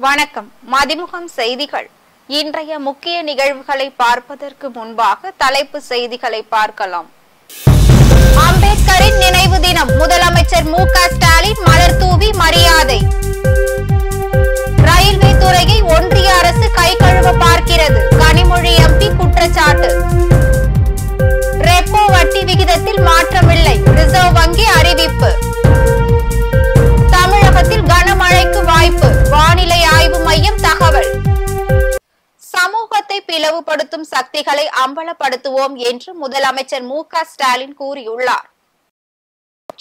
வணக்கம். மதிமுகம் செய்திகள். இன்றைய முக்கிய நிகழ்வுகளை பார்ப்பதற்கு முன்பாக தலைப்பு செய்திகளை பார்க்கலாம். அம்பேத்கரின் நினைவு தினம். முதலமைச்சர் மு க ஸ்டாலின் மலர் தூவி மரியாதை. ரயில்வே துறையை ஒன்றிய அரசு கைகழுவ பார்க்கிறது. கனிமொழி எம்பி குற்றச்சாட்டு. ரெப்போ வட்டி விகிதத்தில் மாற்றமில்லை. ரிசர்வ் வங்கி அறிவிப்பு. தமிழகத்தில் கனமழைக்கு வாய்ப்பு. வானிலை ஆய்வு மையம் தகவல். சமூகத்தை பிளவுபடுத்தும் சக்திகளை அம்பலப்படுத்துவோம் என்று முதலமைச்சர் மு க ஸ்டாலின் கூறியுள்ளார்.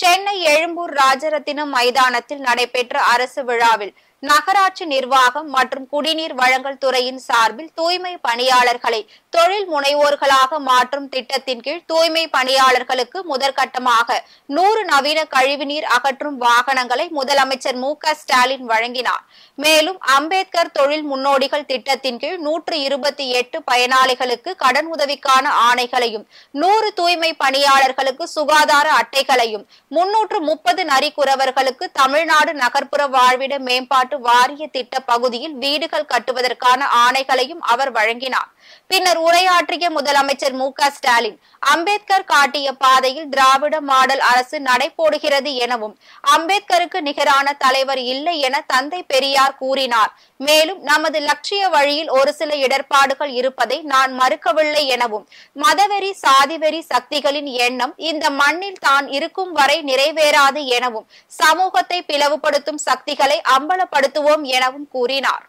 சென்னை எழும்பூர் ராஜரத்தினம் மைதானத்தில் நடைபெற்ற அரசு விழாவில் நகராட்சி நிர்வாகம் மற்றும் குடிநீர் வழங்கல் துறையின் சார்பில் தூய்மை பணியாளர்களை தொழில் முனைவோர்களாக மாற்றும் திட்டத்தின் கீழ் தூய்மை பணியாளர்களுக்கு முதற்கட்டமாக 100 நவீன கழிவுநீர் அகற்றும் வாகனங்களை முதலமைச்சர் மு க ஸ்டாலின் வழங்கினார். மேலும் அம்பேத்கர் தொழில் முன்னோடிகள் திட்டத்தின் கீழ் 128 பயனாளிகளுக்கு கடன் உதவிக்கான ஆணைகளையும் 100 தூய்மை பணியாளர்களுக்கு சுகாதார அட்டைகளையும் 330 நரிக்குறவர்களுக்கு தமிழ்நாடு நகர்ப்புற வாழ்விட மேம்பாட்டு வாரிய திட்ட பகுதியில் வீடுகள் கட்டுவதற்கான ஆணைகளையும் அவர் வழங்கினார். பின்னர் உரையாற்றிய முதலமைச்சர் மு க ஸ்டாலின் அம்பேத்கர் காட்டிய பாதையில் திராவிட மாடல் அரசு நடைபோடுகிறது எனவும் அம்பேத்கருக்கு நிகரான தலைவர் இல்லை என தந்தை பெரியார் கூறினார். மேலும் நமது லட்சிய வழியில் ஒரு சில இடர்பாடுகள் இருப்பதை நான் மறுக்கவில்லை எனவும் மதவெறி சாதிவெறி சக்திகளின் எண்ணம் இந்த மண்ணில் தான் இருக்கும் வரை நிறைவேறாது எனவும் சமூகத்தை பிளவுபடுத்தும் சக்திகளை அம்பலப்படுத்துவோம் எனவும் கூறினார்.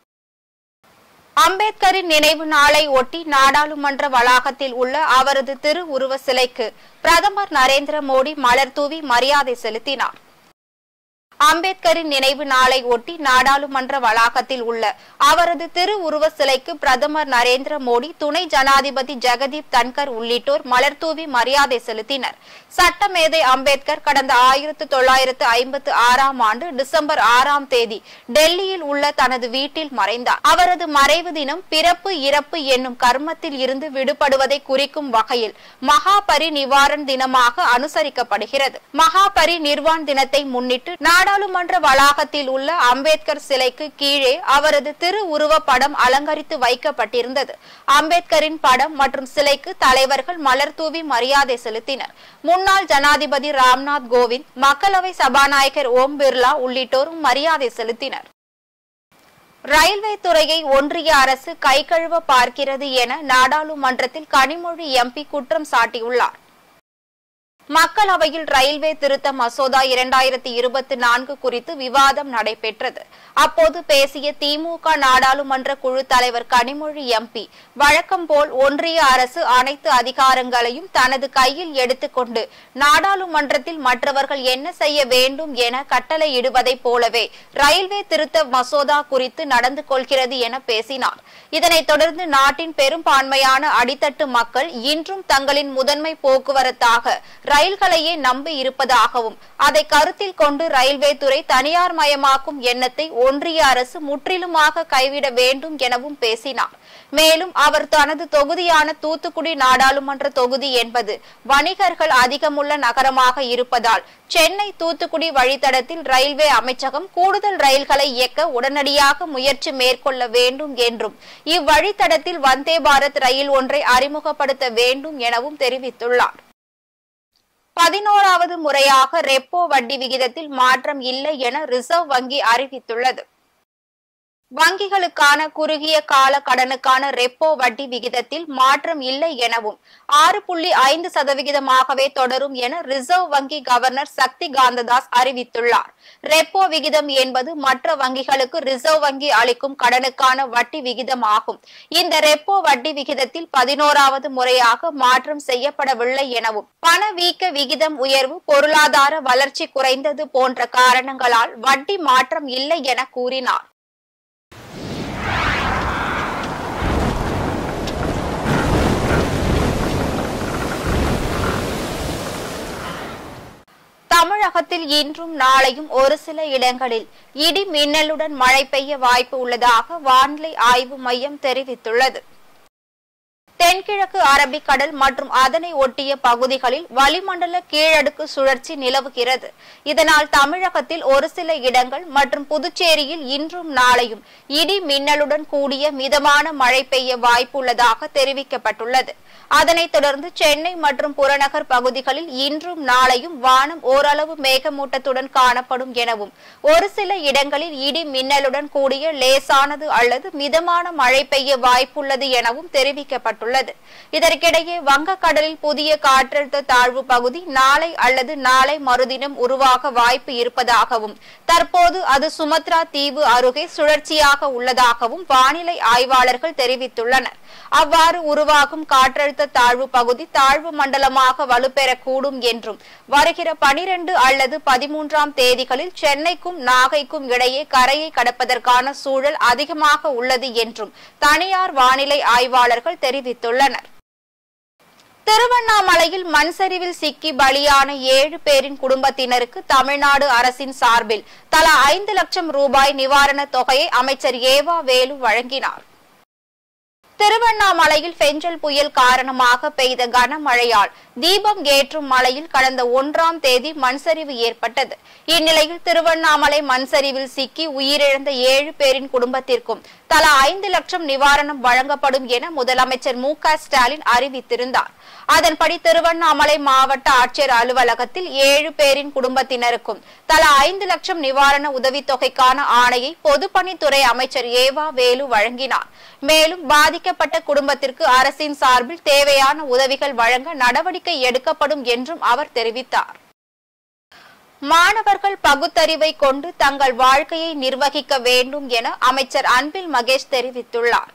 அம்பேத்கரின் நினைவு நாளை ஒட்டி நாடாளுமன்ற வளாகத்தில் உள்ள அவரது திருவுருவ சிலைக்கு பிரதமர் நரேந்திர மோடி மலர் தூவி மரியாதை செலுத்தினார். அம்பேத்கரின் நினைவு நாளை ஒட்டி நாடாளுமன்ற வளாகத்தில் உள்ள அவரது திருவுருவ சிலைக்கு பிரதமர் நரேந்திர மோடி, துணை ஜனாதிபதி ஜெகதீப் தன்கர் உள்ளிட்டோர் மலர் தூவி மரியாதை செலுத்தினர். சட்டமேதை அம்பேத்கர் கடந்த 1956ஆம் ஆண்டு டிசம்பர் 6ஆம் தேதி டெல்லியில் உள்ள தனது வீட்டில் மறைந்தார். அவரது மறைவு தினம் பிறப்பு இறப்பு என்னும் கர்மத்தில் இருந்து விடுபடுவதை குறிக்கும் வகையில் மகா பரி நிவாரண் தினமாக அனுசரிக்கப்படுகிறது. மகா பரி நிர்வாண் தினத்தை முன்னிட்டு நாடாளுமன்ற வளாகத்தில் உள்ள அம்பேத்கர் சிலைக்கு கீழே அவரது திருவுருவ படம் அலங்கரித்து வைக்கப்பட்டிருந்தது. அம்பேத்கரின் படம் மற்றும் சிலைக்கு தலைவர்கள் மலர் தூவி மரியாதை செலுத்தினர். முன்னாள் ஜனாதிபதி ராம்நாத் கோவிந்த், மக்களவை சபாநாயகர் ஓம் பிர்லா உள்ளிட்டோரும் மரியாதை செலுத்தினர். ரயில்வே துறையை ஒன்றிய அரசு கைகழுவ பார்க்கிறது என நாடாளுமன்றத்தில் கனிமொழி எம்பி குற்றம் சாட்டியுள்ளார். மக்களவையில் ரயில்வே திருத்த மசோதா 2024 குறித்து விவாதம் நடைபெற்றது. அப்போது பேசிய திமுக நாடாளுமன்ற குழு தலைவர் கனிமொழி எம்பி, வழக்கம் போல் ஒன்றிய அரசு அனைத்து அதிகாரங்களையும் தனது கையில் எடுத்துக்கொண்டு நாடாளுமன்றத்தில் மற்றவர்கள் என்ன செய்ய வேண்டும் என கட்டளையிடுவதை போலவே ரயில்வே திருத்த மசோதா குறித்து நடந்து கொள்கிறது என பேசினார். இதனைத் தொடர்ந்து நாட்டின் பெரும்பான்மையான அடித்தட்டு மக்கள் இன்றும் தங்களின் முதன்மை போக்குவரத்தாக ரயில்களையே நம்பி இருப்பதாகவும் அதை கருத்தில் கொண்டு ரயில்வே துறை தனியார் மயமாக்கும் எண்ணத்தை ஒன்றிய அரசு முற்றிலுமாக கைவிட வேண்டும் எனவும் பேசினார். மேலும் அவர் தனது தொகுதியான தூத்துக்குடி நாடாளுமன்ற தொகுதி என்பது வணிகர்கள் அதிகமுள்ள நகரமாக இருப்பதால் சென்னை தூத்துக்குடி வழித்தடத்தில் ரயில்வே அமைச்சகம் கூடுதல் ரயில்களை இயக்க உடனடியாக முயற்சி மேற்கொள்ள வேண்டும் என்றும் இவ்வழித்தடத்தில் வந்தே பாரத் ரயில் ஒன்றை அறிமுகப்படுத்த வேண்டும் எனவும் தெரிவித்துள்ளார். 11வது முறையாக ரெப்போ வட்டி விகிதத்தில் மாற்றம் இல்லை என ரிசர்வ் வங்கி அறிவித்துள்ளது. வங்கிகளுக்கான குறுகிய கால கடனுக்கான ரெப்போ வட்டி விகிதத்தில் மாற்றம் இல்லை எனவும் 6.5% தொடரும் என ரிசர்வ் வங்கி கவர்னர் சக்தி காந்ததாஸ் அறிவித்துள்ளார். ரெப்போ விகிதம் என்பது மற்ற வங்கிகளுக்கு ரிசர்வ் வங்கி அளிக்கும் கடனுக்கான வட்டி விகிதம் ஆகும். இந்த ரெப்போ வட்டி விகிதத்தில் 11வது முறையாக மாற்றம் செய்யப்படவில்லை எனவும் பணவீக்க விகிதம் உயர்வு, பொருளாதார வளர்ச்சி குறைந்தது போன்ற காரணங்களால் வட்டி மாற்றம் இல்லை என கூறினார். தமிழகத்தில் இன்றும் நாளையும் ஒரு சில இடங்களில் இடி மின்னலுடன் மழை பெய்ய வாய்ப்பு உள்ளதாக வானிலை ஆய்வு மையம் தெரிவித்துள்ளது. தென்கிழக்கு அரபிக்கடல் மற்றும் அதனை ஒட்டிய பகுதிகளில் வளிமண்டல கீழடுக்கு சுழற்சி நிலவுகிறது. இதனால் தமிழகத்தில் ஒரு சில இடங்கள் மற்றும் புதுச்சேரியில் இன்றும் நாளையும் இடி மின்னலுடன் கூடிய மிதமான மழை பெய்ய வாய்ப்புள்ளதாக தெரிவிக்கப்பட்டுள்ளது. அதனைத் தொடர்ந்து சென்னை மற்றும் புறநகர் பகுதிகளில் இன்றும் நாளையும் வானம் ஓரளவு மேகமூட்டத்துடன் காணப்படும் எனவும் ஒரு சில இடங்களில் இடி மின்னலுடன் கூடிய லேசானது அல்லது மிதமான மழை பெய்ய வாய்ப்புள்ளது எனவும் தெரிவிக்கப்பட்டுள்ளது. இதற்கிடையே வங்கக்கடலில் புதிய காற்றழுத்த தாழ்வு பகுதி நாளை அல்லது நாளை மறுதினம் உருவாக வாய்ப்பு இருப்பதாகவும் தற்போது அது சுமத்ரா தீவு அருகே சுழற்சியாக உள்ளதாகவும் வானிலை ஆய்வாளர்கள் தெரிவித்துள்ளனர். அவ்வாறு உருவாகும் காற்றழுத்த தாழ்வு பகுதி தாழ்வு மண்டலமாக வலுப்பெறக்கூடும் என்றும் வருகிற 12 அல்லது 13ஆம் தேதிகளில் சென்னைக்கும் நாகைக்கும் இடையே கரையை கடப்பதற்கான சூழல் அதிகமாக உள்ளது என்றும் தனியார் வானிலை ஆய்வாளர்கள் தெரிவித்துள்ளனர். திருவண்ணாமலையில் மண்சரிவில் சிக்கி பலியான 7 பேரின் குடும்பத்தினருக்கு தமிழ்நாடு அரசின் சார்பில் தலா 5 லட்சம் ரூபாய் நிவாரணத் தொகையை அமைச்சர் ஏவா வேலு வழங்கினார். திருவண்ணாமலையில் பெஞ்சல் புயல் காரணமாக பெய்த கனமழையால் தீபம் ஏற்றும் மலையில் கடந்த 1ஆம் தேதி மண்சரிவு ஏற்பட்டது. இந்நிலையில் திருவண்ணாமலை மண்சரிவில் சிக்கி உயிரிழந்த 7 பேரின் குடும்பத்திற்கும் தலா 5 லட்சம் நிவாரணம் வழங்கப்படும் என முதலமைச்சர் மு.க.ஸ்டாலின் அறிவித்திருந்தார். அதன்படி திருவண்ணாமலை மாவட்ட ஆட்சியர் அலுவலகத்தில் 7 பேரின் குடும்பத்தினருக்கும் தலா 5 லட்சம் நிவாரண உதவித்தொகைக்கான ஆணையை பொதுப்பணித்துறை அமைச்சர் ஏவா வேலு வழங்கினார். மேலும் பாதிக்கப்பட்ட குடும்பத்திற்கு அரசின் சார்பில் தேவையான உதவிகள் வழங்க நடவடிக்கை எடுக்கப்படும் என்றும் அவர் தெரிவித்தார். மாணவர்கள் பகுத்தறிவை கொண்டு தங்கள் வாழ்க்கையை நிர்வகிக்க வேண்டும் என அமைச்சர் அன்பில் மகேஷ் தெரிவித்துள்ளார்.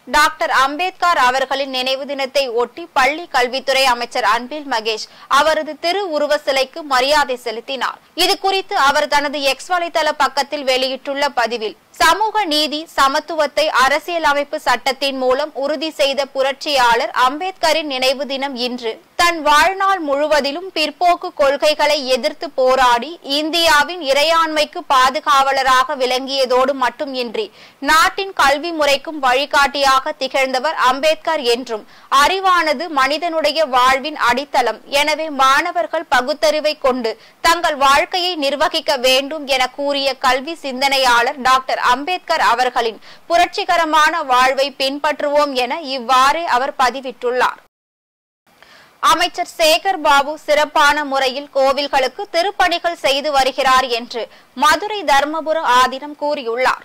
டாக்டர் அம்பேத்கர் அவர்களின் நினைவு தினத்தை ஒட்டி பள்ளி கல்வித்துறை அமைச்சர் அன்பில் மகேஷ் அவரது திருவுருவ சிலைக்கு மரியாதை செலுத்தினார். இது குறித்து அவர் தனது எக்ஸ் வலைதள பக்கத்தில் வெளியிட்டுள்ள பதிவில், சமூக நீதி சமத்துவத்தை அரசியலமைப்பு சட்டத்தின் மூலம் உறுதி செய்த புரட்சியாளர் அம்பேத்கரின் நினைவு தினம் இன்று. தன் வாழ்நாள் முழுவதிலும் பிற்போக்கு கொள்கைகளை எதிர்த்து போராடி இந்தியாவின் இறையாண்மைக்கு பாதுகாவலராக விளங்கியதோடு மட்டுமின்றி நாட்டின் கல்வி முறைக்கும் வழிகாட்டியாக திகழ்ந்தவர் அம்பேத்கர் என்றும், அறிவானது மனிதனுடைய வாழ்வின் அடித்தளம், எனவே மாணவர்கள் பகுத்தறிவை கொண்டு தங்கள் வாழ்க்கையை நிர்வகிக்க வேண்டும் என கூறிய கல்வி சிந்தனையாளர் டாக்டர் அம்பேத்கர் அவர்களின் புரட்சிகரமான வாழ்வை பின்பற்றுவோம் என இவ்வாறே அவர் பதிவிட்டுள்ளார். அமைச்சர் சேகர் பாபு சிறப்பான முறையில் கோவில்களுக்கு திருப்பணிகள் செய்து வருகிறார் என்று மதுரை தர்மபுர ஆதீனம் கூறியுள்ளார்.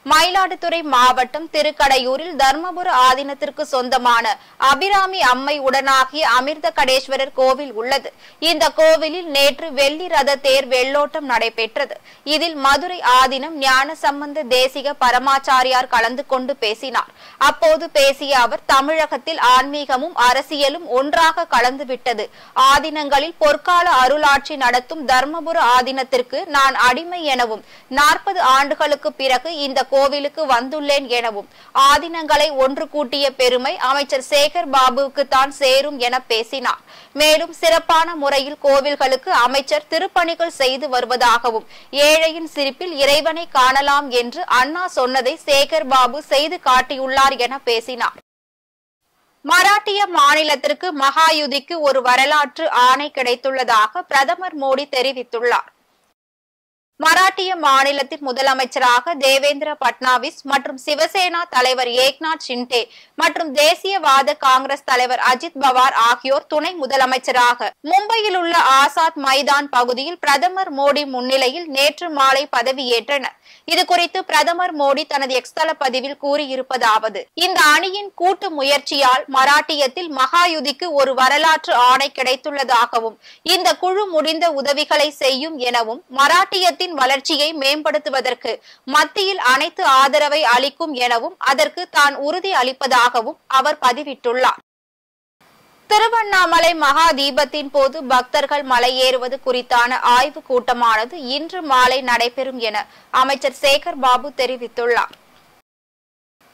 மயிலாடுதுறை மாவட்டம் திருக்கடையூரில் தர்மபுர ஆதீனத்திற்கு சொந்தமான அபிராமி அம்மை உடனாகிய அமிர்த கடேஸ்வரர் கோவில் உள்ளது. இந்த கோவிலில் நேற்று வெள்ளி ரத தேர் வெள்ளோட்டம் நடைபெற்றது. இதில் மதுரை ஆதீனம் ஞான சம்பந்த தேசிக பரமாச்சாரியார் கலந்து கொண்டு பேசினார். அப்போது பேசிய அவர், தமிழகத்தில் ஆன்மீகமும் அரசியலும் ஒன்றாக கலந்துவிட்டது. ஆதீனங்களில் பொற்கால அருளாட்சி நடத்தும் தர்மபுர ஆதீனத்திற்கு நான் அடிமை எனவும் 40 ஆண்டுகளுக்கு பிறகு இந்த கோவிலுக்கு வந்துள்ளேன் எனவும், ஆதீனங்களை ஒன்று கூட்டிய பெருமை அமைச்சர் சேகர் பாபுவுக்கு தான் சேரும் என பேசினார். மேலும் சிறப்பான முறையில் கோவில்களுக்கு அமைச்சர் திருப்பணிகள் செய்து வருவதாகவும், ஏழையின் சிரிப்பில் இறைவனை காணலாம் என்று அண்ணா சொன்னதை சேகர் பாபு செய்து காட்டியுள்ளார் என பேசினார். மராட்டிய மாநிலத்திற்கு மகாயுதிக்கு ஒரு வரலாற்று ஆணை கிடைத்துள்ளதாக பிரதமர் மோடி தெரிவித்துள்ளார். மராட்டிய மாநிலத்தின் முதலமைச்சராக தேவேந்திர பட்னாவிஸ் மற்றும் சிவசேனா தலைவர் ஏக்நாத் ஷிண்டே மற்றும் தேசியவாத காங்கிரஸ் தலைவர் அஜித் பவார் ஆகியோர் துணை முதலமைச்சராக மும்பையில் உள்ள ஆசாத் மைதான் பகுதியில் பிரதமர் மோடி முன்னிலையில் நேற்று மாலை பதவியேற்றனர். இதுகுறித்து பிரதமர் மோடி தனது எக்ஸ் தள பதிவில் கூறியிருப்பதாவது, இந்த அணியின் கூட்டு முயற்சியால் மராட்டியத்தில் மகாயுதிக்கு ஒரு வரலாற்று ஆணை கிடைத்துள்ளதாகவும், இந்த குழு முடிந்த உதவிகளை செய்யும் எனவும், மராட்டியத்தின் வளர்ச்சியை மேம்படுத்துவதற்கு மத்தியில் அனைத்து ஆதரவை அளிக்கும் எனவும் அதற்கு தான் உறுதி அளிப்பதாகவும் அவர் பதிவிட்டுள்ளார். திருவண்ணாமலை மகா தீபத்தின் போது பக்தர்கள் மலையேறுவது குறித்தான ஆய்வு கூட்டமானது இன்று மாலை நடைபெறும் என அமைச்சர் சேகர் பாபு தெரிவித்துள்ளார்.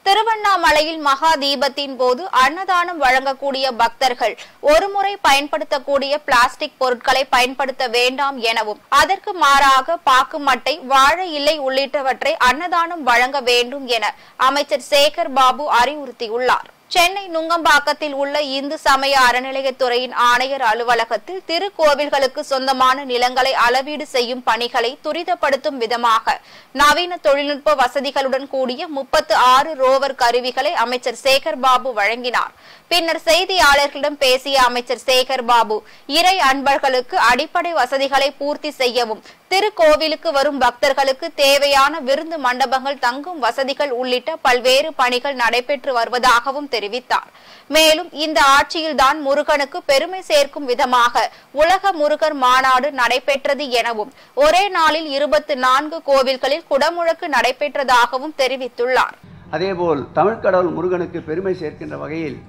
திருவண்ணாமலையில் மகா தீபத்தின் போது அன்னதானம் வழங்கக்கூடிய பக்தர்கள் ஒருமுறை பயன்படுத்தக்கூடிய பிளாஸ்டிக் பொருட்களை பயன்படுத்த வேண்டாம் எனவும் அதற்கு மாறாக பாக்கு மட்டை, வாழை இலை உள்ளிட்டவற்றை அன்னதானம் வழங்க வேண்டும் என அமைச்சர் சேகர் பாபு அறிவுறுத்தியுள்ளார். சென்னை நுங்கம்பாக்கத்தில் உள்ள இந்து சமய அறநிலையத்துறையின் ஆணையர் அலுவலகத்தில் திருக்கோவில்களுக்கு சொந்தமான நிலங்களை அளவீடு செய்யும் பணிகளை துரிதப்படுத்தும் விதமாக நவீன தொழில்நுட்ப வசதிகளுடன் கூடிய 36 ரோவர் கருவிகளை அமைச்சர் சேகர் பாபு வழங்கினார். பின்னர் செய்தியாளர்களிடம் பேசிய அமைச்சர் சேகர் பாபு, இறை அன்பர்களுக்கு அடிப்படை வசதிகளை பூர்த்தி செய்யவும், திருக்கோவிலுக்கு வரும் பக்தர்களுக்கு தேவையான விருந்து மண்டபங்கள், தங்கும் வசதிகள் உள்ளிட்ட பல்வேறு பணிகள் நடைபெற்று வருவதாகவும் தெரிவித்தார். மேலும் இந்த ஆட்சியில்தான் முருகனுக்கு பெருமை சேர்க்கும் விதமாக உலக முருகர் மாநாடு நடைபெற்றது எனவும் ஒரே நாளில் 24 கோவில்களில் குடமுழக்கு நடைபெற்றதாகவும் தெரிவித்துள்ளார். அதேபோல் தமிழ்கடவுள் முருகனுக்கு பெருமை சேர்க்கின்ற வகையில்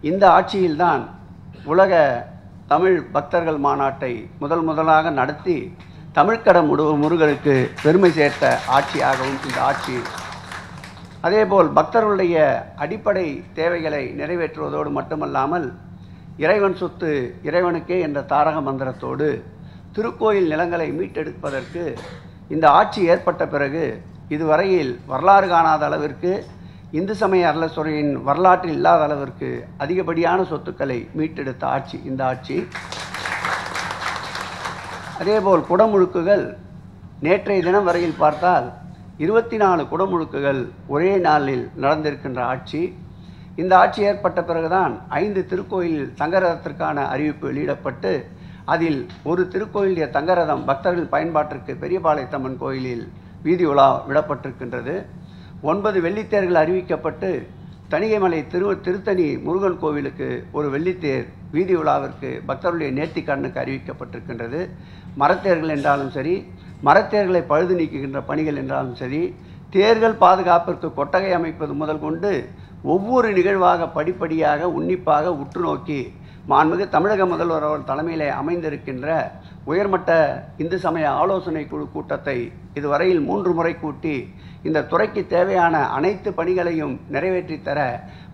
இந்த ஆட்சியில்தான் உலக தமிழ் பக்தர்கள் மாநாட்டை முதலாக நடத்தி தமிழ்கடவுள் முருகனுக்கு பெருமை சேர்த்த ஆட்சியாகவும் இந்த ஆட்சி. அதேபோல் பக்தர்களுடைய அடிப்படை தேவைகளை நிறைவேற்றுவதோடு மட்டுமல்லாமல் இறைவன் சொத்து இறைவனுக்கே என்ற தாரக மந்திரத்தோடு திருக்கோயில் நிலங்களை மீட்டெடுப்பதற்கு இந்த ஆட்சி ஏற்பட்ட பிறகு இதுவரையில் வரலாறு காணாத அளவிற்கு இந்து சமய அறநிலையத்துறையின் வரலாற்றில் இல்லாத அளவிற்கு அதிகப்படியான சொத்துக்களை மீட்டெடுத்த ஆட்சி இந்த ஆட்சி. அதேபோல் குடமுழுக்குகள் நேற்றைய தினம் வரையில் பார்த்தால் 24 குடமுழுக்குகள் ஒரே நாளில் நடந்திருக்கின்ற ஆட்சி. இந்த ஆட்சி ஏற்பட்ட பிறகுதான் 5 திருக்கோயிலில் தங்கரதத்திற்கான அறிவிப்பு வெளியிடப்பட்டு அதில் ஒரு திருக்கோயிலுடைய தங்கரதம் பக்தர்கள் பயன்பாட்டிற்கு பெரியபாளையத்தம்மன் கோயிலில் வீதி உலா விடப்பட்டிருக்கின்றது. 9 வெள்ளித்தேர்கள் அறிவிக்கப்பட்டு தணிகைமலை திருத்தணி முருகன் கோவிலுக்கு ஒரு வெள்ளித்தேர் வீதி உலாவிற்கு பக்தர்களுடைய நேர்த்திக்கடனுக்கு அறிவிக்கப்பட்டிருக்கின்றது. மரத்தேர்கள் என்றாலும் சரி, மரத்தேர்களை பழுது நீக்குகின்ற பணிகள் என்றாலும் சரி, தேர்கள் பாதுகாப்பிற்கு கொட்டகை அமைப்பது முதல் கொண்டு ஒவ்வொரு நிகழ்வாக படிப்படியாக உன்னிப்பாக உற்று நோக்கி மாண்புமிகு தமிழக முதல்வர் அவர்கள் தலைமையிலே அமைந்திருக்கின்ற உயர்மட்ட இந்து சமய ஆலோசனை குழு கூட்டத்தை இதுவரையில் 3 முறை கூட்டி இந்த துறைக்கு தேவையான அனைத்து பணிகளையும் நிறைவேற்றி தர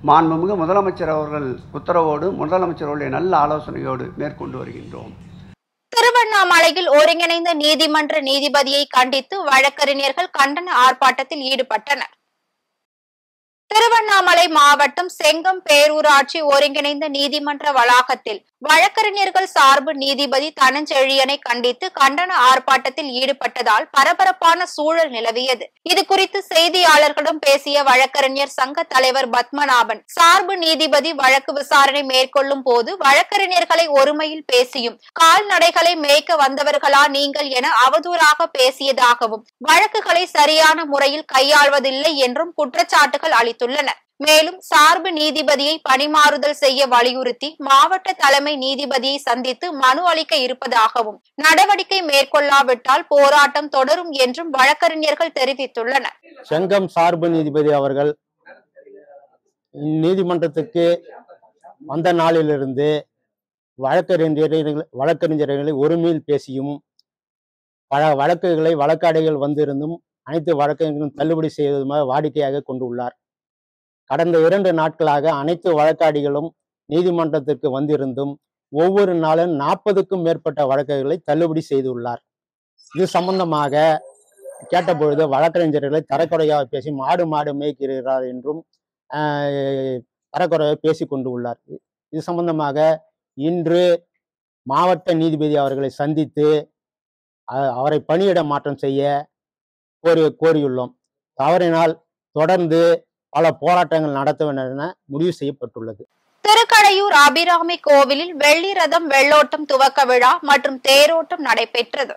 மாண்புமிகு முதலமைச்சர் அவர்கள் உத்தரவோடு முதலமைச்சருடைய நல்ல ஆலோசனையோடு மேற்கொண்டு வருகின்றோம். திருவண்ணாமலையில் ஒருங்கிணைந்த நீதிமன்ற நீதிபதியை கண்டித்து வழக்கறிஞர்கள் கண்டன ஆர்ப்பாட்டத்தில் ஈடுபட்டனர். திருவண்ணாமலை மாவட்டம் செங்கம் பேரூராட்சி ஒருங்கிணைந்த நீதிமன்ற வளாகத்தில் வழக்கறிஞர்கள் சார்பு நீதிபதி தனஞ்செழியனை கண்டித்து கண்டன ஆர்ப்பாட்டத்தில் ஈடுபட்டதால் பரபரப்பான சூழல் நிலவியது. இது குறித்து செய்தியாளர்களிடம் பேசிய வழக்கறிஞர் சங்க தலைவர் பத்மநாபன், சார்பு நீதிபதி வழக்கு விசாரணை மேற்கொள்ளும் போது வழக்கறிஞர்களை ஒருமையில் பேசியும் கால்நடைகளை மேய்க்க வந்தவர்களா நீங்கள் என அவதூறாக பேசியதாகவும் வழக்குகளை சரியான முறையில் கையாள்வதில்லை என்றும் குற்றச்சாட்டுகள் அளித்துள்ளனர். மேலும் சார்பு நீதிபதியை பணிமாறுதல் செய்ய வலியுறுத்தி மாவட்ட தலைமை நீதிபதியை சந்தித்து மனு அளிக்க இருப்பதாகவும் நடவடிக்கை மேற்கொள்ளாவிட்டால் போராட்டம் தொடரும் என்றும் வழக்கறிஞர்கள் தெரிவித்துள்ளனர். செங்கம் சார்பு நீதிபதி அவர்கள் நீதிமன்றத்துக்கு வந்த நாளிலிருந்து வழக்கறிஞர்களை ஒருமையில் பேசியும் பல வழக்குகளை வழக்காடிகள் வந்திருந்தும் அனைத்து வழக்குகளும் தள்ளுபடி செய்வதுமாக வாடிக்கையாக கொண்டுள்ளார். கடந்த 2 நாட்களாக அனைத்து வழக்காடிகளும் நீதிமன்றத்திற்கு வந்திருந்தும் ஒவ்வொரு நாளும் 40க்கும் மேற்பட்ட வழக்குகளை தள்ளுபடி செய்துள்ளார். இது சம்பந்தமாக கேட்டபொழுது வழக்கறிஞர்களை தரக்குறையாக பேசி மாடு மேய்க்கிறார் என்றும் தரக்குறையாக பேசி கொண்டு உள்ளார். இது சம்பந்தமாக இன்று மாவட்ட நீதிபதி அவர்களை சந்தித்து அவரை பணியிட மாற்றம் செய்ய கோரியுள்ளோம். தவறினால் தொடர்ந்து பல போராட்டங்கள் நடத்த வேண்டும் என முடிவு செய்யப்பட்டுள்ளது. திருக்கடையூர் அபிராமி கோவிலில் வெள்ளி ரதம் வெள்ளோட்டம் துவக்க விழா மற்றும் தேரோட்டம் நடைபெற்றது.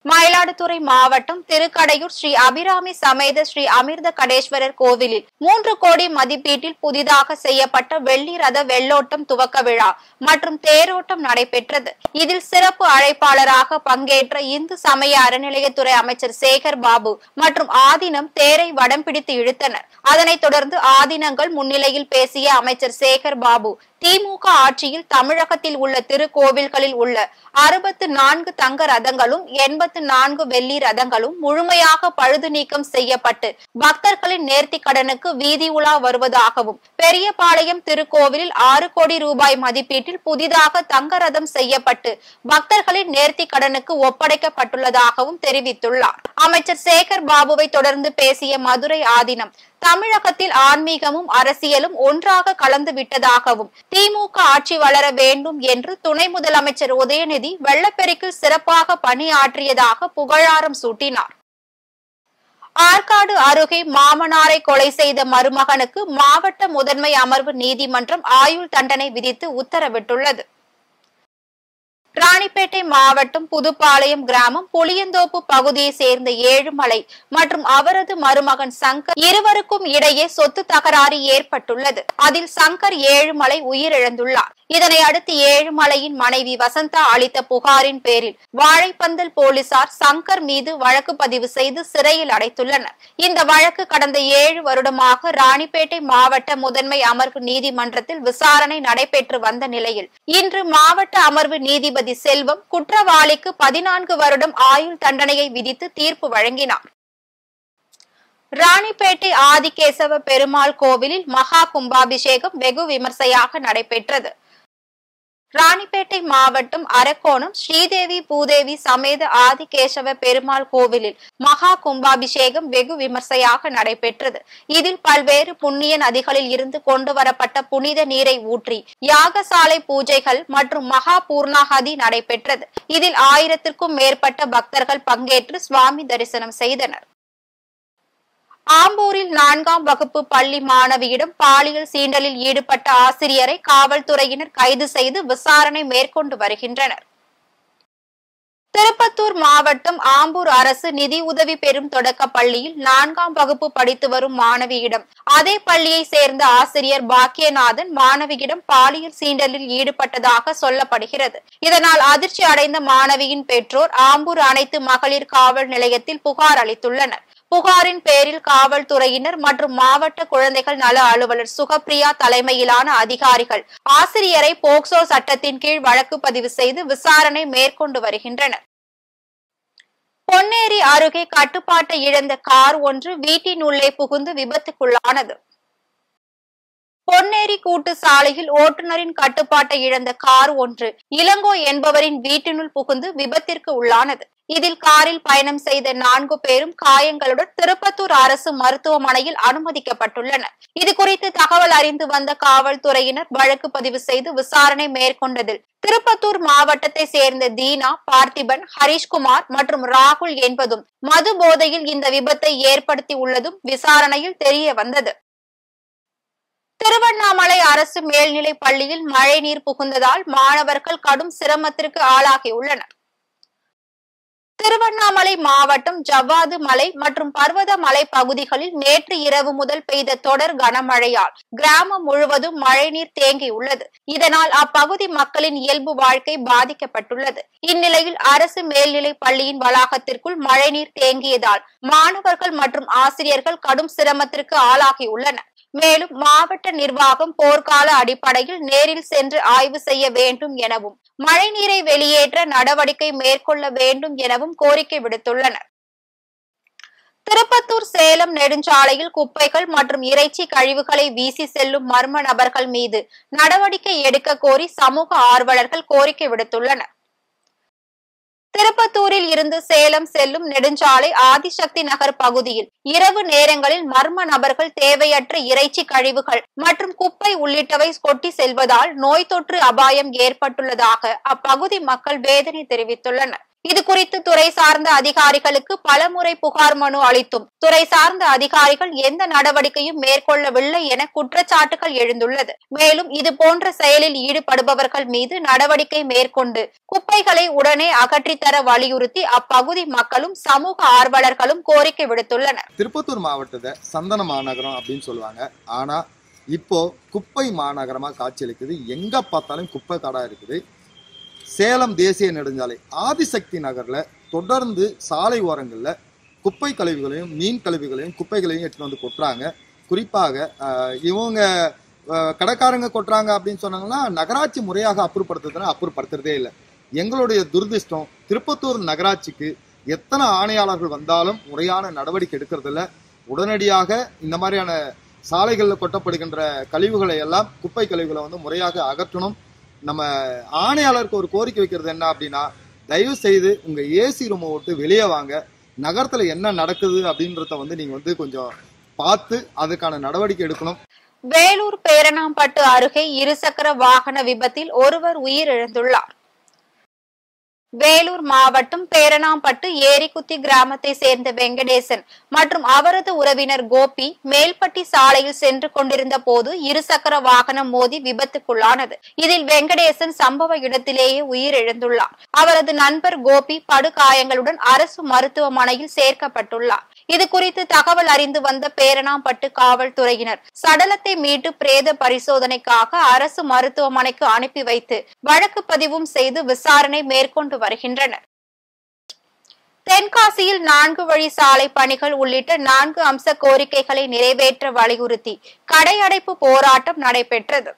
மயிலாடுதுறை மாவட்டம் திருக்கடையூர் ஸ்ரீ அபிராமி சமேத ஸ்ரீ அமிர்த கடேஸ்வரர் கோவிலில் 3 கோடி மதிப்பீட்டில் புதிதாக செய்யப்பட்ட வெள்ளி ரத வெள்ளோட்டம் துவக்க விழா மற்றும் தேரோட்டம் நடைபெற்றது. இதில் சிறப்பு அழைப்பாளராக பங்கேற்ற இந்து சமய அறநிலையத்துறை அமைச்சர் சேகர் பாபு மற்றும் ஆதீனம் தேரை வடம் பிடித்து இழுத்தனர். அதனைத் தொடர்ந்து ஆதீனங்கள் முன்னிலையில் பேசிய அமைச்சர் சேகர் பாபு, திமுக ஆட்சியில் தமிழகத்தில் உள்ள திருக்கோவில்களில் உள்ள 64 தங்க ரதங்களும் 84 வெள்ளி ரதங்களும் முழுமையாக பழுது நீக்கம் செய்யப்பட்டு பக்தர்களின் நேர்த்தி கடனுக்கு வீதி உலா வருவதாகவும், பெரியபாளையம் திருக்கோவிலில் 6 கோடி ரூபாய் மதிப்பீட்டில் புதிதாக தங்க ரதம் செய்யப்பட்டு பக்தர்களின் நேர்த்தி கடனுக்கு ஒப்படைக்கப்பட்டுள்ளதாகவும் தெரிவித்துள்ளார். அமைச்சர் சேகர் பாபுவை தொடர்ந்து பேசிய மதுரை ஆதீனம், தமிழகத்தில் ஆன்மீகமும் அரசியலும் ஒன்றாக கலந்து விட்டதாகவும், திமுக ஆட்சி வளர வேண்டும் என்று துணை முதலமைச்சர் உதயநிதி வெள்ளப்பெருக்கில் சிறப்பாக பணியாற்றியதாக புகழாரம் சூட்டினார். ஆற்காடு அருகே மாமனாரை கொலை செய்த மருமகனுக்கு மாவட்ட முதன்மை அமர்வு நீதிமன்றம் ஆயுள் தண்டனை விதித்து உத்தரவிட்டுள்ளது. ராணிப்பேட்டை மாவட்டம் புதுப்பாளையம் கிராமம் புளியந்தோப்பு பகுதியை சேர்ந்த ஏழுமலை மற்றும் அவரது மருமகன் சங்கர் இருவருக்கும் இடையே சொத்து தகராறு ஏற்பட்டுள்ளது. அதில் சங்கர் ஏழுமலை உயிரிழந்துள்ளார். இதனை அடுத்து ஏழுமலையின் மனைவி வசந்தா அளித்த புகாரின் பேரில் வாழைப்பந்தல் போலீசார் சங்கர் மீது வழக்கு பதிவு செய்து சிறையில் அடைத்துள்ளனர். இந்த வழக்கு கடந்த 7 வருடமாக ராணிப்பேட்டை மாவட்ட முதன்மை அமர்வு நீதிமன்றத்தில் விசாரணை நடைபெற்று வந்த நிலையில் இன்று மாவட்ட அமர்வு நீதிபதி செல்வம் குற்றவாளிக்கு 14 வருடம் ஆயுள் தண்டனையை விதித்து தீர்ப்பு வழங்கினார். ராணிப்பேட்டை ஆதிகேசவ பெருமாள் கோவிலில் மகா கும்பாபிஷேகம் வெகு விமர்சையாக நடைபெற்றது. ராணிப்பேட்டை மாவட்டம் அரக்கோணம் ஸ்ரீதேவி பூதேவி சமேத ஆதிகேசவ பெருமாள் கோவிலில் மகா கும்பாபிஷேகம் வெகு விமர்சையாக நடைபெற்றது. இதில் பல்வேறு புண்ணிய நதிகளில் இருந்து கொண்டு வரப்பட்ட புனித நீரை ஊற்றி யாகசாலை பூஜைகள் மற்றும் மகா பூர்ணாகதி நடைபெற்றது. இதில் 1000க்கும் மேற்பட்ட பக்தர்கள் பங்கேற்று சுவாமி தரிசனம் செய்தனர். ஆம்பூரில் 4ஆம் வகுப்பு பள்ளி மாணவியிடம் பாலியல் சீண்டலில் ஈடுபட்ட ஆசிரியரை காவல்துறையினர் கைது செய்து விசாரணை மேற்கொண்டு வருகின்றனர். திருப்பத்தூர் மாவட்டம் ஆம்பூர் அரசு நிதி உதவி பெறும் தொடக்க பள்ளியில் 4ஆம் வகுப்பு படித்து வரும் மாணவியிடம் அதே பள்ளியை சேர்ந்த ஆசிரியர் பாக்கியநாதன் மாணவியிடம் பாலியல் சீண்டலில் ஈடுபட்டதாக சொல்லப்படுகிறது. இதனால் அதிர்ச்சி அடைந்த மாணவியின் பெற்றோர் ஆம்பூர் அனைத்து மகளிர் காவல் நிலையத்தில் புகார் அளித்துள்ளனர். புகாரின் பேரில் காவல்துறையினர் மற்றும் மாவட்ட குழந்தைகள் நல அலுவலர் சுகப்பிரியா தலைமையிலான அதிகாரிகள் ஆசிரியரை போக்சோ சட்டத்தின் கீழ் வழக்கு பதிவு செய்து விசாரணை மேற்கொண்டு வருகின்றனர். பொன்னேரி அருகே கட்டுப்பாட்டை இழந்த கார் ஒன்று வீட்டின் உள்ளே புகுந்து விபத்துக்குள்ளானது. பொன்னேரி கூட்டு சாலையில் ஓட்டுநரின் கட்டுப்பாட்டை இழந்த கார் ஒன்று இளங்கோ என்பவரின் வீட்டினுள் புகுந்து விபத்திற்கு உள்ளானது. இதில் காரில் பயணம் செய்த 4 பேரும் காயங்களுடன் திருப்பத்தூர் அரசு மருத்துவமனையில் அனுமதிக்கப்பட்டுள்ளனர். இது குறித்து தகவல் அறிந்து வந்த காவல்துறையினர் வழக்கு பதிவு செய்து விசாரணை மேற்கொண்டதில் திருப்பத்தூர் மாவட்டத்தை சேர்ந்த தீனா, பார்த்திபன், ஹரிஷ்குமார் மற்றும் ராகுல் என்பதும் மது போதையில் இந்த விபத்தை ஏற்படுத்தி உள்ளதும் விசாரணையில் தெரிய வந்தது. திருவண்ணாமலை அரசு மேல்நிலை பள்ளியில் மழை நீர் புகுந்ததால் மாணவர்கள் கடும் சிரமத்திற்கு ஆளாகியுள்ளனர். திருவண்ணாமலை மாவட்டம் ஜவ்வாது மலை மற்றும் பர்வத மலை பகுதிகளில் நேற்று இரவு முதல் பெய்த தொடர் கனமழையால் கிராமம் முழுவதும் மழைநீர் தேங்கியுள்ளது. இதனால் அப்பகுதி மக்களின் இயல்பு வாழ்க்கை பாதிக்கப்பட்டுள்ளது. இந்நிலையில் அரசு மேல்நிலை பள்ளியின் வளாகத்திற்குள் மழைநீர் தேங்கியதால் மாணவர்கள் மற்றும் ஆசிரியர்கள் கடும் சிரமத்திற்கு ஆளாகியுள்ளனர். மேலும் மாவட்ட நிர்வாகம் போர்க்கால அடிப்படையில் நேரில் சென்று ஆய்வு செய்ய வேண்டும் எனவும் மழைநீரை வெளியேற்ற நடவடிக்கை மேற்கொள்ள வேண்டும் எனவும் கோரிக்கை விடுத்துள்ளனர். திருப்பத்தூர் சேலம் நெடுஞ்சாலையில் குப்பைகள் மற்றும் இறைச்சி கழிவுகளை வீசி செல்லும் மர்ம நபர்கள் மீது நடவடிக்கை எடுக்க கோரி சமூக ஆர்வலர்கள் கோரிக்கை விடுத்துள்ளனர். திருப்பத்தூரில் இருந்து சேலம் செல்லும் நெடுஞ்சாலை ஆதிசக்தி நகர் பகுதியில் இரவு நேரங்களில் மர்ம நபர்கள் தேவையற்ற இறைச்சி கழிவுகள் மற்றும் குப்பை உள்ளிட்டவை கொட்டி செல்வதால் நோய் தொற்று அபாயம் ஏற்பட்டுள்ளதாக அப்பகுதி மக்கள் வேதனை தெரிவித்துள்ளனர். இது குறித்து துறை சார்ந்த அதிகாரிகளுக்கு பலமுறை புகார் மனு அளித்தும் துறை சார்ந்த அதிகாரிகள் எந்த நடவடிக்கையும் மேற்கொள்ளவில்லை என குற்றச்சாட்டுகள் எழுந்துள்ளது. மேலும் இது போன்ற செயலில் ஈடுபடுபவர்கள் மீது நடவடிக்கை மேற்கொண்டு குப்பைகளை உடனே அகற்றித்தர வலியுறுத்தி அப்பகுதி மக்களும் சமூக ஆர்வலர்களும் கோரிக்கை விடுத்துள்ளனர். திருப்பத்தூர் மாவட்டத்தை சந்தன மாநகரம் அப்படின்னு சொல்லுவாங்க. ஆனா இப்போ குப்பை மாநகரமா காட்சியளிக்குது. எங்க பார்த்தாலும் குப்பை தடா இருக்குது. சேலம் தேசிய நெடுஞ்சாலை ஆதிசக்தி நகர்ல தொடர்ந்து சாலை ஓரங்கள்ல குப்பை கழிவுகளையும் மீன் கழிவுகளையும் குப்பைகளையும் எடுத்துட்டு வந்து கொட்டுறாங்க. குறிப்பாக இவங்க கடைக்காரங்க கொட்டுறாங்க அப்படின்னு சொன்னாங்கன்னா நகராட்சி முறையாக அப்புறப்படுத்துறதுன்னா அப்புறப்படுத்துறதே இல்லை. எங்களுடைய துரதிர்ஷ்டம் திருப்பத்தூர் நகராட்சிக்கு எத்தனை ஆணையாளர்கள் வந்தாலும் முறையான நடவடிக்கை எடுக்கிறதில்ல. உடனடியாக இந்த மாதிரியான சாலைகளில் கொட்டப்படுகின்ற கழிவுகளை எல்லாம் குப்பை கழிவுகளை வந்து முறையாக அகற்றணும். நம்ம ஆணையாளருக்கு ஒரு கோரிக்கை வைக்கிறது என்ன அப்படின்னா, தயவு செய்து உங்க ஏசி ரூமை விட்டு வெளியே வாங்க, நகரத்துல என்ன நடக்குது அப்படின்றத வந்து நீங்க வந்து கொஞ்சம் பார்த்து அதுக்கான நடவடிக்கை எடுக்கணும். வேலூர் பேரணாம்பட்டு அருகே இருசக்கர வாகன விபத்தில் ஒருவர் உயிரிழந்துள்ளார். வேலூர் மாவட்டம் பேரணாம்பட்டு ஏரிக்குத்தி கிராமத்தை சேர்ந்த வெங்கடேசன் மற்றும் அவரது உறவினர் கோபி மேல்பட்டி சாலையில் சென்று கொண்டிருந்த போது இருசக்கர வாகனம் மோதி விபத்துக்குள்ளானது. இதில் வெங்கடேசன் சம்பவ இடத்திலேயே உயிரிழந்துள்ளார். அவரது நண்பர் கோபி படுகாயங்களுடன் அரசு மருத்துவமனையில் சேர்க்கப்பட்டுள்ளார். இது குறித்து தகவல் அறிந்து வந்த பேரணாம்பட்டு காவல்துறையினர் சடலத்தை மீட்டு பிரேத பரிசோதனைக்காக அரசு மருத்துவமனைக்கு அனுப்பி வைத்து வழக்கு பதிவும் செய்து விசாரணை மேற்கொண்டு வருகின்றனர். தென்காசியில் 4 வழி சாலை பணிகள் உள்ளிட்ட 4 அம்ச கோரிக்கைகளை நிறைவேற்ற வலியுறுத்தி கடையடைப்பு போராட்டம் நடைபெற்றது.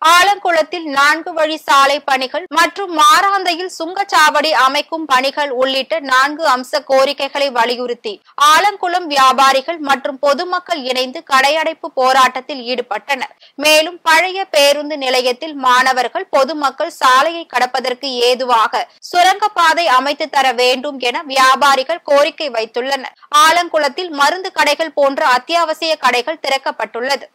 ஆலங்குளத்தில் 4 வழி சாலை பணிகள் மற்றும் மாராந்தையில் சுங்கச்சாவடி அமைக்கும் பணிகள் உள்ளிட்ட 4 அம்ச கோரிக்கைகளை வலியுறுத்தி ஆலங்குளம் வியாபாரிகள் மற்றும் பொதுமக்கள் இணைந்து கடையடைப்பு போராட்டத்தில் ஈடுபட்டனர். மேலும் பழைய பேருந்து நிலையத்தில் மாணவர்கள் பொதுமக்கள் சாலையை கடப்பதற்கு ஏதுவாக சுரங்கப்பாதை அமைத்து தர வேண்டும் என வியாபாரிகள் கோரிக்கை வைத்துள்ளனர். ஆலங்குளத்தில் மருந்து கடைகள் போன்ற அத்தியாவசிய கடைகள் திறக்கப்பட்டுள்ளது.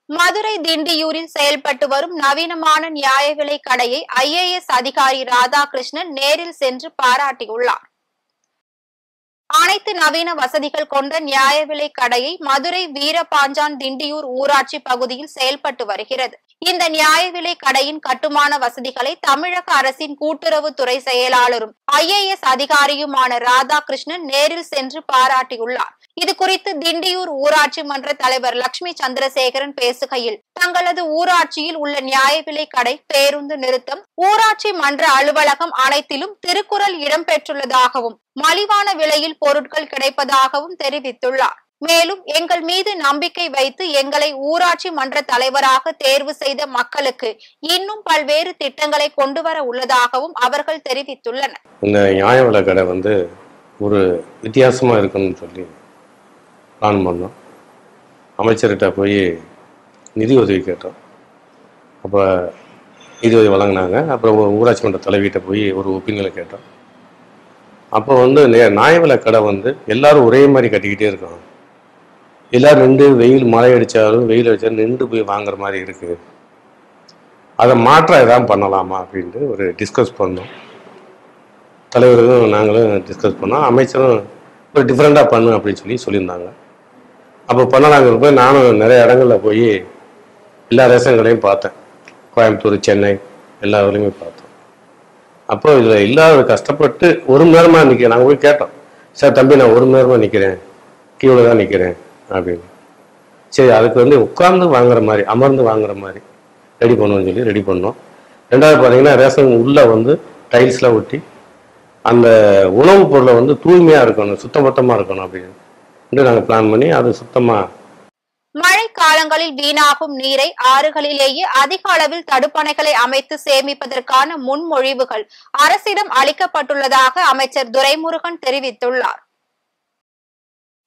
மதுரை திண்டியூரில் செயல்பட்டு வரும் நவீனமான நியாய விலை கடையை IAS அதிகாரி ராதாகிருஷ்ணன் நேரில் சென்று பாராட்டியுள்ளார். அனைத்து நவீன வசதிகள் கொண்ட நியாய விலை கடையை மதுரை வீரபாஞ்சான் திண்டியூர் ஊராட்சி பகுதியில் செயல்பட்டு வருகிறது. இந்த நியாய விலை கடையின் கட்டுமான வசதிகளை தமிழக அரசின் கூட்டுறவுத்துறை செயலாளரும் IAS அதிகாரியுமான ராதாகிருஷ்ணன் நேரில் சென்று பாராட்டியுள்ளார். இது குறித்து திண்டியூர் ஊராட்சி மன்ற தலைவர் லட்சுமி சந்திரசேகரன் பேசுகையில், தங்களது ஊராட்சியில் உள்ள நியாய விலை கடை, பேருந்து நிறுத்தம், ஊராட்சி மன்ற அலுவலகம் அனைத்திலும் திருக்குறள் இடம்பெற்றுள்ளதாகவும் மலிவான விலையில் பொருட்கள் கிடைப்பதாகவும் தெரிவித்துள்ளார். மேலும் எங்கள் மீது நம்பிக்கை வைத்து எங்களை ஊராட்சி மன்ற தலைவராக தேர்வு செய்த மக்களுக்கு இன்னும் பல்வேறு திட்டங்களை கொண்டு வர உள்ளதாகவும் அவர்கள் தெரிவித்துள்ளனர். இந்த நியாய விலை கடை வந்து ஒரு வித்தியாசமா இருக்குன்னு சொல்லி பிளான் பண்ணோம். அமைச்சர்கிட்ட போய் நிதி உதவி கேட்டோம். அப்போ நிதி உதவி வழங்கினாங்க. அப்புறம் ஊராட்சி மன்ற தலைவிட்ட போய் ஒரு ஒப்பீனியனை கேட்டோம். அப்போ வந்து நியாய விலை கடை வந்து எல்லாரும் ஒரே மாதிரி கட்டிக்கிட்டே இருக்கோம். எல்லாரும் நின்று மழை அடித்தாலும் வெயில் அடித்தாலும் நின்று போய் வாங்குற மாதிரி இருக்குது. அதை மாற்ற எதாவது பண்ணலாமா அப்படின்ட்டு ஒரு டிஸ்கஸ் பண்ணோம். தலைவர்களும் நாங்களும் டிஸ்கஸ் பண்ணோம். அமைச்சரும் ஒரு டிஃப்ரெண்ட்டாக பண்ணு அப்படின்னு சொல்லியிருந்தாங்க. அப்போ பண்ணலாங்கிற போய் நானும் நிறைய இடங்களில் போய் எல்லா ரேஷன் கடையும் பார்த்தேன். கோயம்புத்தூர், சென்னை எல்லா ஊர்லையுமே பார்த்தோம். அப்போ இதில் இல்லாத கஷ்டப்பட்டு ஒரு மணி நேரமாக நிற்கிறேன். நாங்கள் போய் கேட்டோம், சார் தம்பி நான் ஒரு மணி நேரமாக நிற்கிறேன், கீழே தான் நிற்கிறேன் அப்படின்னு. சரி, அதுக்கு வந்து உட்கார்ந்து வாங்குற மாதிரி, அமர்ந்து வாங்குற மாதிரி ரெடி பண்ணுவோம்னு சொல்லி ரெடி பண்ணோம். ரெண்டாவது பார்த்தீங்கன்னா ரேஷன் உள்ளே வந்து டைல்ஸ்லாம் ஒட்டி அந்த உணவுப் பொருளை வந்து தூய்மையாக இருக்கணும், சுத்தபத்தமாக இருக்கணும் அப்படின்னு நாங்கள் பிளான் பண்ணி அது சுத்தமாக. மழை காலங்களில் வீணாகும் நீரை ஆறுகளிலேயே அதிக அளவில் தடுப்பணைகளை அமைத்து சேமிப்பதற்கான முன்மொழிவுகள் அரசிடம் அளிக்கப்பட்டுள்ளதாக அமைச்சர் துரைமுருகன் தெரிவித்துள்ளார்.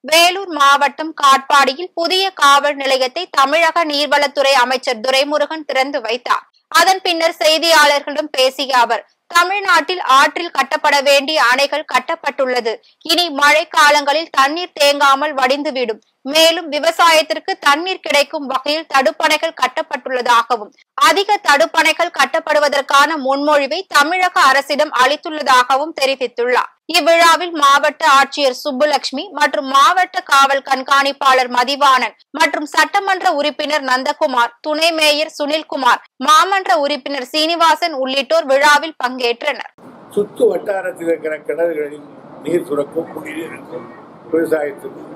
வேலூர் மாவட்டம் காட்பாடியில் புதிய காவல் நிலையத்தை தமிழக நீர்வளத்துறை அமைச்சர் துரைமுருகன் திறந்து வைத்தார். அதன் பின்னர் செய்தியாளர்களிடம் பேசிய அவர், தமிழ்நாட்டில் ஆற்றில் கட்டப்பட வேண்டிய அணைகள் கட்டப்பட்டுள்ளது. இனி மழை காலங்களில் தண்ணீர் தேங்காமல் வடிந்துவிடும். மேலும் விவசாயத்திற்கு தண்ணீர் கிடைக்கும் வகையில் தடுப்பணைகள் கட்டப்பட்டுள்ளதாகவும் அதிக தடுப்பணைகள் கட்டப்படுவதற்கான முன்மொழிவை தமிழக அரசிடம் அளித்துள்ளதாகவும் தெரிவித்துள்ளார். இவ்விழாவில் மாவட்ட ஆட்சியர் சுப்புலட்சுமி மற்றும் மாவட்ட காவல் கண்காணிப்பாளர் மதிவாணன் மற்றும் சட்டமன்ற உறுப்பினர் நந்தகுமார், துணை மேயர் சுனில்குமார், மாமன்ற உறுப்பினர் சீனிவாசன் உள்ளிட்டோர் விழாவில் பங்கேற்றனர். சுற்று வட்டாரத்தில் இருக்கிற கிணறுகளில் நீர் சுரக்கும், குடிநீர் இருக்கும். விவசாயத்துக்கு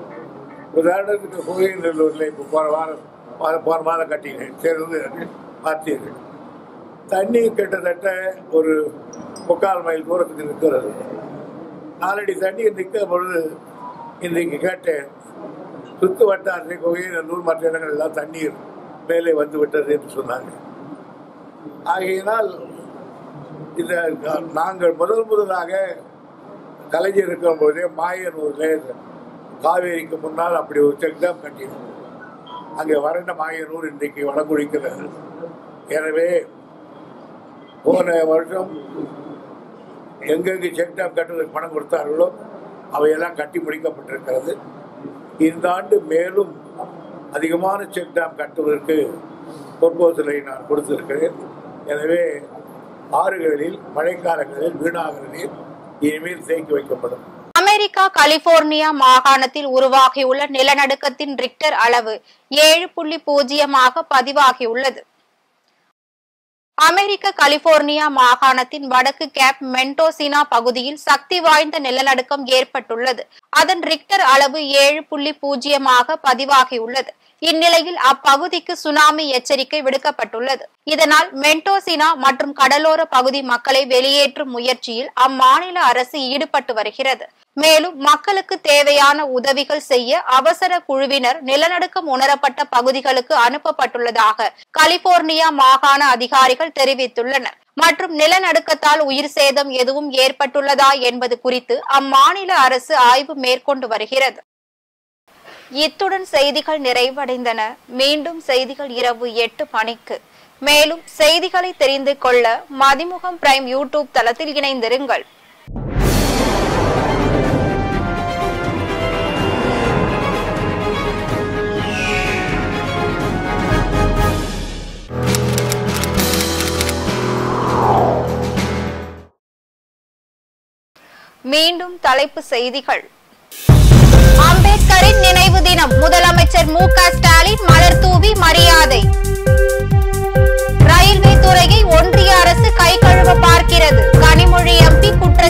உதாரணத்துக்கு கோயிலூர்ல இப்போ போன மாதம் கட்டினேன், சேர்ந்து பார்த்தீர்கள். தண்ணி கிட்டத்தட்ட ஒரு 3/4 மைல் தூரத்துக்கு நிற்கிறது. 4 அடி தண்ணி நிற்கிற பொழுது இன்றைக்கு கேட்டேன், சுற்று வட்டாரத்தை கோவைநல்லூர் மற்ற இடங்கள் எல்லாம் தண்ணீர் மேலே வந்து விட்டது என்று சொன்னாங்க. ஆகையினால் இந்த நாங்கள் முதலாக கலைஞர் இருக்கும் போதே மாயனூரில் காவேரிக்கு முன்னால் அப்படி ஒரு செக் டேம் கட்டினோம். அங்கே வறண்ட மாயனூர் இன்றைக்கு வளங்குழிக்கிறது. எனவே போன வருஷம் எங்கெங்கு செக் டேம் கட்டுவதற்கு பணம் கொடுத்தார்களோ அவையெல்லாம் கட்டி முடிக்கப்பட்டிருக்கிறது. இந்த ஆண்டு மேலும் அதிகமான செக் டேம் கட்டுவதற்கு ப்ரொபோசலை நான் கொடுத்திருக்கிறேன். எனவே ஆறுகளில் மழைக்காலங்களில் வீணாகிற நீர் இனிமேல் தேக்கி வைக்கப்படும். அமெரிக்கா கலிபோர்னியா மாகாணத்தில் உருவாகியுள்ள நிலநடுக்கத்தின் ரிக்டர் அளவு 7.0 பதிவாகியுள்ளது. அமெரிக்க கலிபோர்னியா மாகாணத்தின் வடக்கு கேப் மெண்டோசினா பகுதியில் சக்தி வாய்ந்த நிலநடுக்கம் ஏற்பட்டுள்ளது. அதன் ரிக்டர் அளவு 7.0 பதிவாகியுள்ளது. இந்நிலையில் அப்பகுதிக்கு சுனாமி எச்சரிக்கை விடுக்கப்பட்டுள்ளது. இதனால் மெண்டோசினா மற்றும் கடலோர பகுதி மக்களை வெளியேற்றும் முயற்சியில் அம்மாநில அரசு ஈடுபட்டு வருகிறது. மேலும் மக்களுக்கு தேவையான உதவிகள் செய்ய அவசர குழுவினர் நிலநடுக்கம் உணரப்பட்ட பகுதிகளுக்கு அனுப்பப்பட்டுள்ளதாக கலிபோர்னியா மாகாண அதிகாரிகள் தெரிவித்துள்ளனர். மற்றும் நிலநடுக்கத்தால் உயிர் சேதம் எதுவும் ஏற்பட்டுள்ளதா என்பது குறித்து அம்மாநில அரசு ஆய்வு மேற்கொண்டு வருகிறது. இத்துடன் செய்திகள் நிறைவடைந்தன. மீண்டும் செய்திகள் இரவு 8 மணிக்கு. மேலும் செய்திகளை தெரிந்து கொள்ள மதிமுகம் பிரைம் யூடியூப் தளத்தில் இணைந்திருங்கள். மீண்டும் தலைப்பு செய்திகள். அம்பேத்கரின் நினைவு தினம். முதலமைச்சர் மு.க. ஸ்டாலின் மலர் தூவி மரியாதை. ரயில்வே துறையை ஒன்றிய அரசு கை கழுவ பார்க்கிறது. கனிமொழி எம்பி குற்றச்சாட்டு.